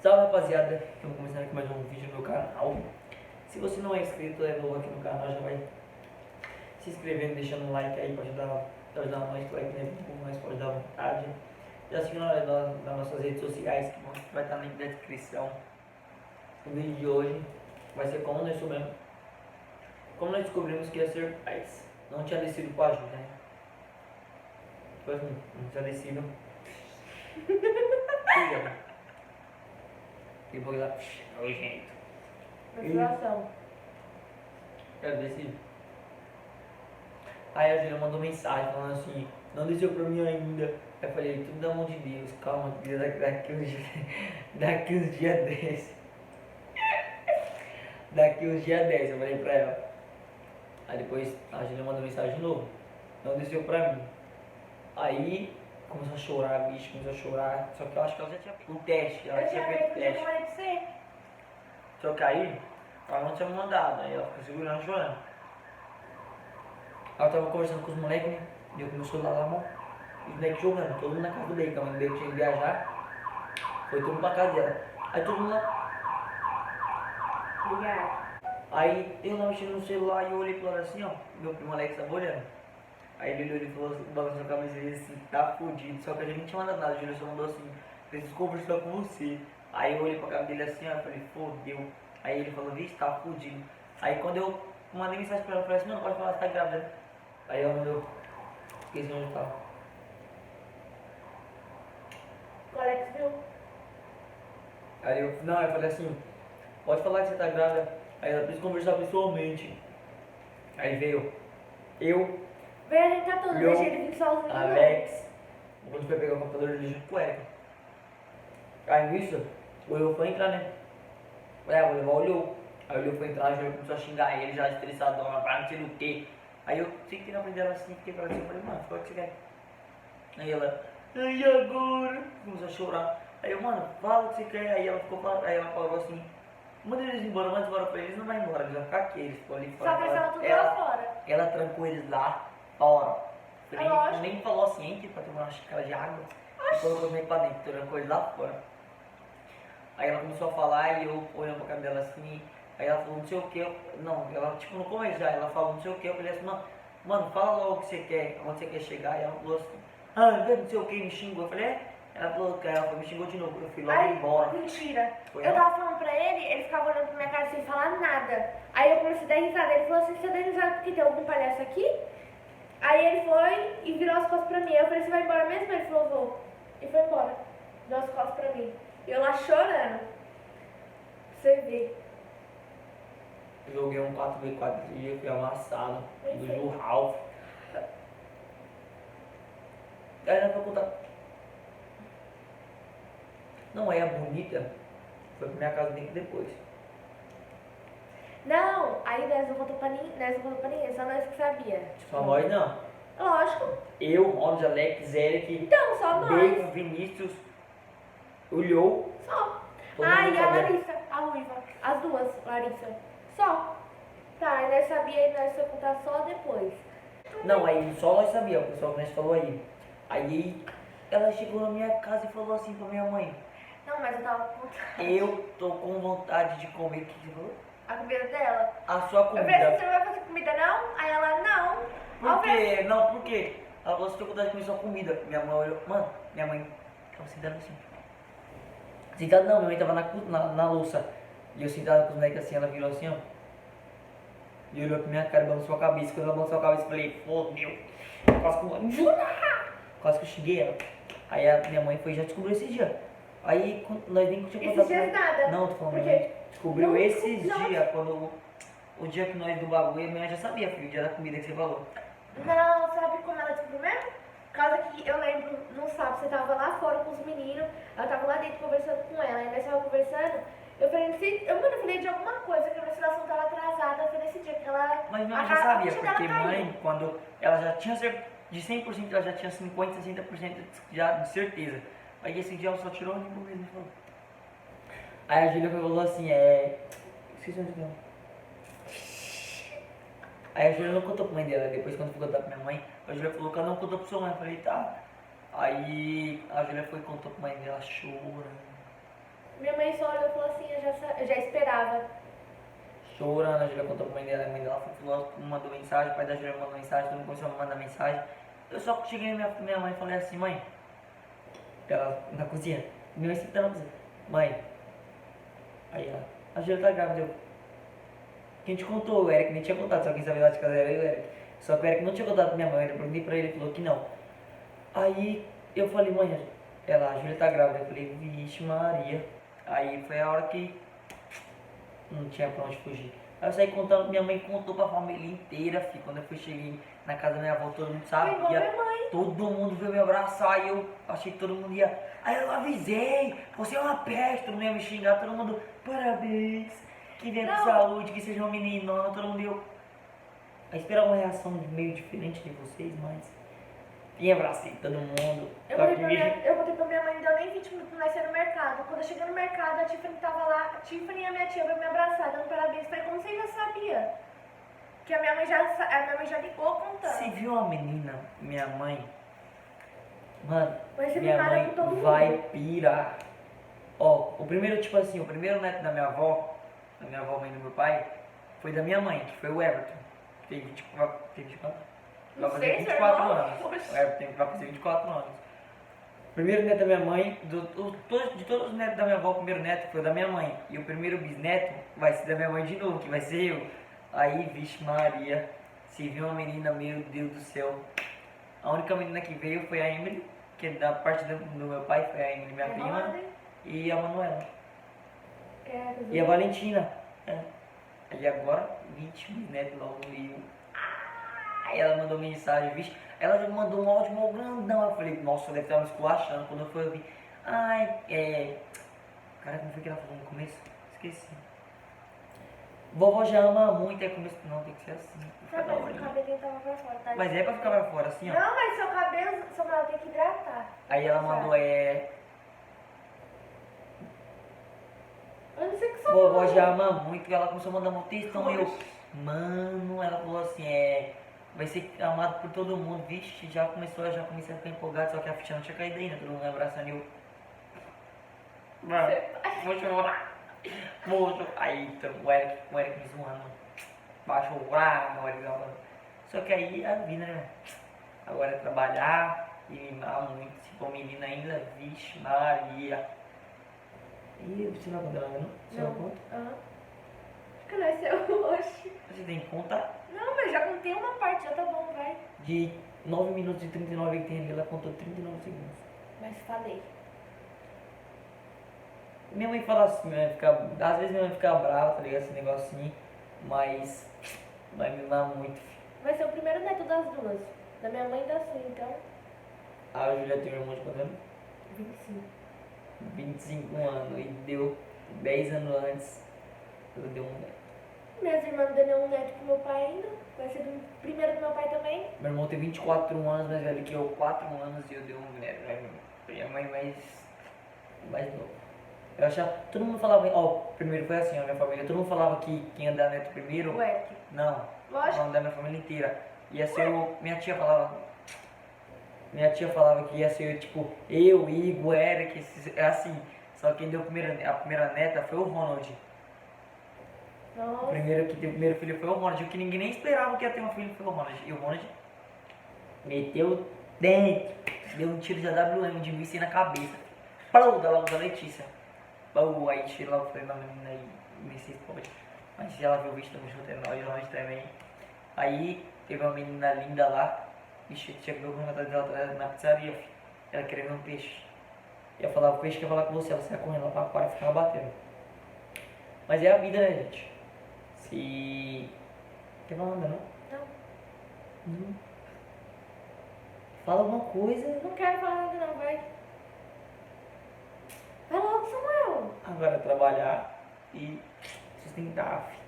Salve rapaziada, estamos começando aqui mais um vídeo no meu canal. Se você não é inscrito, é novo aqui no canal, já vai se inscrevendo, deixando um like aí para ajudar nós, que o like né, mais pode dar vontade. Já siga nós nas nossas redes sociais, que vai estar no link da descrição. O vídeo de hoje vai ser como nós descobrimos que ia ser pais. Não tinha descido com a ajuda, né? Tipo assim, não tinha descido. E vou lá, nojento. Menstruação. Quero descer. Aí a Julia mandou mensagem falando assim, não desceu pra mim ainda. Aí eu falei, tudo da mão de Deus, calma, daqui uns dias 10. Daqui uns dias 10, eu falei pra ela. Aí depois a Julia mandou mensagem de novo, não desceu pra mim. Aí começou a chorar, bicho, começou a chorar. Só que eu acho que ela já tinha feito o teste, ela tinha feito o teste. Eu falei pra você. Só que aí, ela não tinha me mandado, aí ela ficou segurando, chorando. Ela tava conversando com os moleques, né? E eu com meu celular na mão. E os moleques jogando, todo mundo na casa do Bacon. A mãe do Bacon tinha que viajar. Foi todo mundo pra casa dela. Aí todo mundo lá. Obrigada. Aí eu lá mexendo no celular e eu olhei pro lado assim, ó. Meu primo Alex tava olhando. Aí ele olhou e falou, balançou a cabeça dele assim, tá fudido. Só que a gente não tinha mandado nada, o Júlio só mandou assim, preciso conversar com você. Aí eu olhei pra cara dele assim, ó, eu falei, fodeu. Aí ele falou, vixe, tá fudido. Aí quando eu mandei mensagem pra ela, eu falei assim, não, pode falar, você tá grávida. Aí ela mandou, esqueci onde eu tava. O Alex viu? Aí eu falei assim, pode falar que você tá grávida. Aí ela precisa conversar pessoalmente. Aí veio eu, Veio a gente tá todo, Leo, deixa ele vir sozinho. Alex, quando foi pegar o computador ele junto com o Eric. Aí nisso, o Leo foi entrar, né? O Leo olhou. Aí o Leo foi entrar, já começou a xingar ele, já estressadão, pra não sei do que. Aí eu sentei na frente dela assim, fiquei pra cima e falei, mano, qual que você quer? Aí ela, ai agora? Começou a chorar. Aí eu, mano, fala o que você quer. Aí ela falou assim, manda eles embora, manda embora pra eles, não vai embora, eles vão ficar aqui, eles ficam ali fora. Só que eles estavam tudo lá fora. Ela trancou eles lá fora. É lógico. Nem falou assim, entre pra tomar uma xícara de água. E colocou meio pra dentro, trancou eles lá fora. Aí ela começou a falar e eu olhando pra cara dela assim. Aí ela falou não sei o que, não, ela tipo no começo já, ela falou não sei o que, eu falei assim, mano, fala logo o que você quer, onde você quer chegar. E ela falou assim, não sei o que, me xingou. Eu falei, ela falou que ela me xingou de novo, eu fui logo Aí, embora. mentira. Foi Eu ela? tava falando pra ele ficava olhando pra minha cara sem falar nada. Aí eu comecei a dar risada. Ele falou assim, você dá risada porque tem algum palhaço aqui? Aí ele foi e virou as costas pra mim. Eu falei, você vai embora mesmo? Ele falou, vou. E foi embora. Deu as costas pra mim. E eu lá chorando. Você vê. Joguei um 4v4 esse dia, fui amassado, do Perfeito. Ju Ralph. Aí ela foi contar. Não, aí a bonita foi pra minha casa bem depois. Não, aí nós não contou pra ninguém, só nós que sabia. Só nós não. Lógico. Eu, Mauro, Alex, Eric, Então, só nós. Bacon, Vinícius, o Leo. Só. Todo Ah, mundo e a sabia. Larissa, a Ruiva. As duas, Larissa. Só. Tá, e nós sabia e nós foi contar só depois. Não, aí só nós sabíamos, o pessoal que nós falou aí. Aí ela chegou na minha casa e falou assim pra minha mãe, Não, mas eu tava com vontade. eu tô com vontade de comer, o que você falou? A comida dela. A sua Eu falei assim, comida. você não vai fazer comida não? Aí ela, não. Aí Por eu falei, quê? Não, por quê? Ela falou, você tem vontade de comer sua comida. Minha mãe olhou, mano, minha mãe tava sentada assim. Sentada não, minha mãe tava na louça. E eu sentado com os moleques assim, ela virou assim, ó. E olhou pra minha cara e balançou a cabeça. Quando ela balançou a cabeça, eu falei, fodeu. Quase que eu xinguei ela. Aí a minha mãe foi e já descobriu esse dia. Aí nós nem tinha esses dias nada. Não, tô falando, Por minha quê? mãe descobriu Não, esses não. dias, quando o dia que nós do bagulho, a minha mãe já sabia, filho, o dia da comida que você falou. Não, sabe como ela descobriu mesmo? Por causa que eu lembro, no sábado, você tava lá fora com os meninos, ela tava lá dentro conversando com ela, aí nós tava conversando, eu falei, eu falei de alguma coisa, que a menstruação tava atrasada, foi nesse dia que ela... Mas minha mãe a já sabia, ficha dela porque caiu. mãe, quando ela já tinha de 100%, ela já tinha 50%, 60% já de certeza. Aí esse dia ela só tirou o limpo mesmo e falou. Aí a Júlia falou assim, esqueci onde deu. Aí a Júlia não contou pra mãe dela, depois quando foi contar pra minha mãe, a Júlia falou que ela não contou pra sua mãe, eu falei, tá. Aí a Júlia foi e contou pra mãe dela, chorando. Minha mãe só eu já esperava. Chorando, a Júlia contou pra a mãe dela falou, mandou mensagem, o pai da Júlia mandou mensagem, todo mundo começou a me mandar mensagem. Eu só cheguei na minha mãe e falei assim, mãe, ela na cozinha, minha mãe sempre tá na cozinha, mãe, aí ela, a Júlia tá grávida, eu, quem te contou? O Eric nem tinha contado, só quem sabia lá de casa era eu e o Eric. Só que o Eric não tinha contado pra minha mãe, eu perguntei pra ele, ele falou que não. Aí eu falei, mãe, ela, a Júlia tá grávida, eu falei, vixe Maria. Aí foi a hora que não tinha pra onde fugir. Aí eu saí contando, minha mãe contou pra família inteira, filho. Quando eu cheguei na casa da minha avó, todo mundo Foi igual sabia. minha mãe. Todo mundo veio me abraçar e eu achei que todo mundo ia. Aí eu avisei, você é uma peste, todo mundo ia me xingar, todo mundo, parabéns, que venha com Não. saúde, que seja uma meninona, todo mundo eu. Eu esperava uma reação meio diferente de vocês, mas. E abracei todo mundo. Eu voltei pra minha mãe, não deu nem 20 minutos pra nós sair no mercado. Quando eu cheguei no mercado, a Tiffany tava lá, a Tiffany e a minha tia veio me abraçar, dando parabéns. Falei, como você já sabia? Que a minha mãe já ligou contando. Você viu a menina, minha mãe? Mano, Mas você minha me para mãe com todo mundo. vai pirar. Ó, o primeiro, tipo assim, o primeiro neto da minha avó, mãe do meu pai, foi da minha mãe, que foi o Everton. Que tem 24, Não vai fazer sei, 24 seu irmão. anos. Oxe. O Everton vai fazer 24 anos. Primeiro neto da minha mãe, de todos os netos da minha avó, o primeiro neto foi da minha mãe. E o primeiro bisneto vai ser da minha mãe de novo, que vai ser eu. Aí, vixe Maria, se viu uma menina, meu Deus do céu. A única menina que veio foi a Emily, que da parte do meu pai foi a Emily, minha prima, e a Manuela. E a Valentina. É. Aí agora, 20 bisnetos logo veio. Aí ela mandou mensagem, vixe. Ela já mandou um áudio mal grandão. Eu falei, nossa, deve estar me esculachando. Quando eu fui ouvir, cara, como foi que ela falou no começo? Esqueci. Vovó já ama muito, é começo. Não, tem que ser assim. Tá, mas o cabelinho tava pra fora, tá? Mas é pra ficar pra fora, assim, ó. Não, mas seu cabelo tem que hidratar. Aí ela mandou, Eu não sei o que sou. vovó já ama muito. Ela começou a mandar um textão. E eu, mano, ela falou assim, vai ser amado por todo mundo. Vixe, já comecei a ficar empolgado, só que a ficha não tinha caído ainda, todo mundo me abraçando e eu. Mano, vou chorar. Moço. Aí então, o Eric me zoando. Baixou o ar, o Eric falando. Só que aí a vida, né? Agora é trabalhar e mimar muito. Se for menina ainda, vixe, Maria. E você vai contar não? Você não conta? Acho que não é seu hoje. Você tem que contar. Não, mas já contei uma parte, já tá bom, vai. De 9 minutos e 39 que tem ali, ela contou 39 segundos. Mas falei. Minha mãe fala assim, às vezes minha mãe fica brava, tá ligado? Esse negocinho, mas vai me mimar muito. Vai ser o primeiro neto das duas. Da minha mãe e da sua, então. A Júlia tem um irmão de quantos anos? 25. 25 anos e deu 10 anos antes, ela deu um neto. Minhas irmãs não deu nenhum neto pro meu pai ainda. Vai ser do primeiro do meu pai também. Meu irmão tem 24 anos, mais velho que eu, 4 anos, e eu dei um neto. Minha mãe mais novo. Eu achava, todo mundo falava, primeiro foi assim, a minha família, todo mundo falava que quem ia dar neto primeiro, O Eric. não, Lógico. falando da minha família inteira, ia ser minha tia falava que ia ser tipo, eu, Igor, Eric, assim, só que quem deu a primeira neta foi o Ronald. Nossa. O primeiro filho foi o Ronald, o que ninguém nem esperava que ia ter um filho foi o Ronald. E o Ronald meteu dentro, deu um tiro de AWM de míssil na cabeça. Pau, da Letícia. Pau, aí tirei logo, falei, não, menina, aí nem sei se pode. Mas se ela viu o bicho, tamo junto, é nóis, Ronald também. Aí teve uma menina linda lá, bicho, tinha que ver o comentário dela na pizzaria, filho. Ela queria ver um peixe. Eu falava, o peixe quer falar com você, ela saia correndo lá pra aquário e ficava batendo. Mas é a vida, né, gente? Se... Quer falar nada, não? Não. Fala alguma coisa. Não quero falar nada não, vai. Vai logo, Samuel. Agora é trabalhar e sustentar, filho.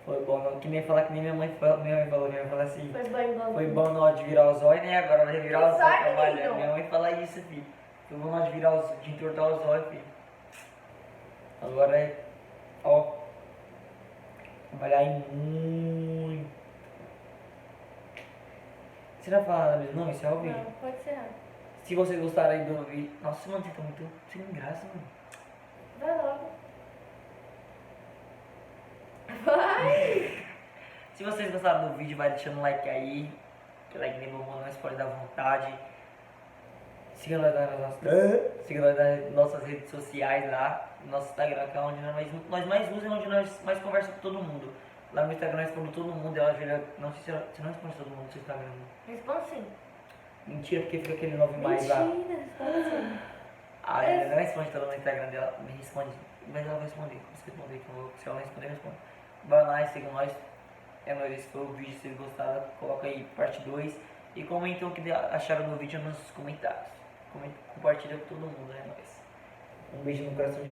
Foi bom, não, que nem falar que nem minha mãe falou, assim. Foi bom. Foi bom na hora de virar os olhos, né? Agora vai virar os Que olhos zóio, trabalhando. menino? Minha mãe fala isso, filho. Foi bom na hora de virar de entortar os olhos, filho. Agora é, trabalhar em muito. Você vai falar mesmo? Não, isso é ao vivo. Não, pode ser. Se vocês gostarem do vídeo. Nossa, mano, você tá muito sem graça, mano. Vai logo. vocês gostaram do vídeo, vai deixando um like aí. Que like nem bom, nós pode dar vontade. Siga nós nas nossas redes sociais lá. Nosso Instagram, que é onde nós mais usamos, onde nós mais conversamos com todo mundo. Lá no Instagram nós respondo todo mundo. Eu acho que não sei se você não responde todo mundo no seu Instagram. Não. Responde sim. Mentira, porque fica aquele 9 mais lá. Mentira, responde sim. Ah, ela não responde todo no Instagram dela. Me responde. Mas ela vai responder. Você responder que eu vou. Se ela não responder, eu respondo. Vai lá e siga nós. É nóis, esse foi o vídeo. Se vocês gostaram, coloca aí parte 2. E comentem o que acharam do vídeo nos comentários. Compartilha com todo mundo, é nóis. Um beijo no coração de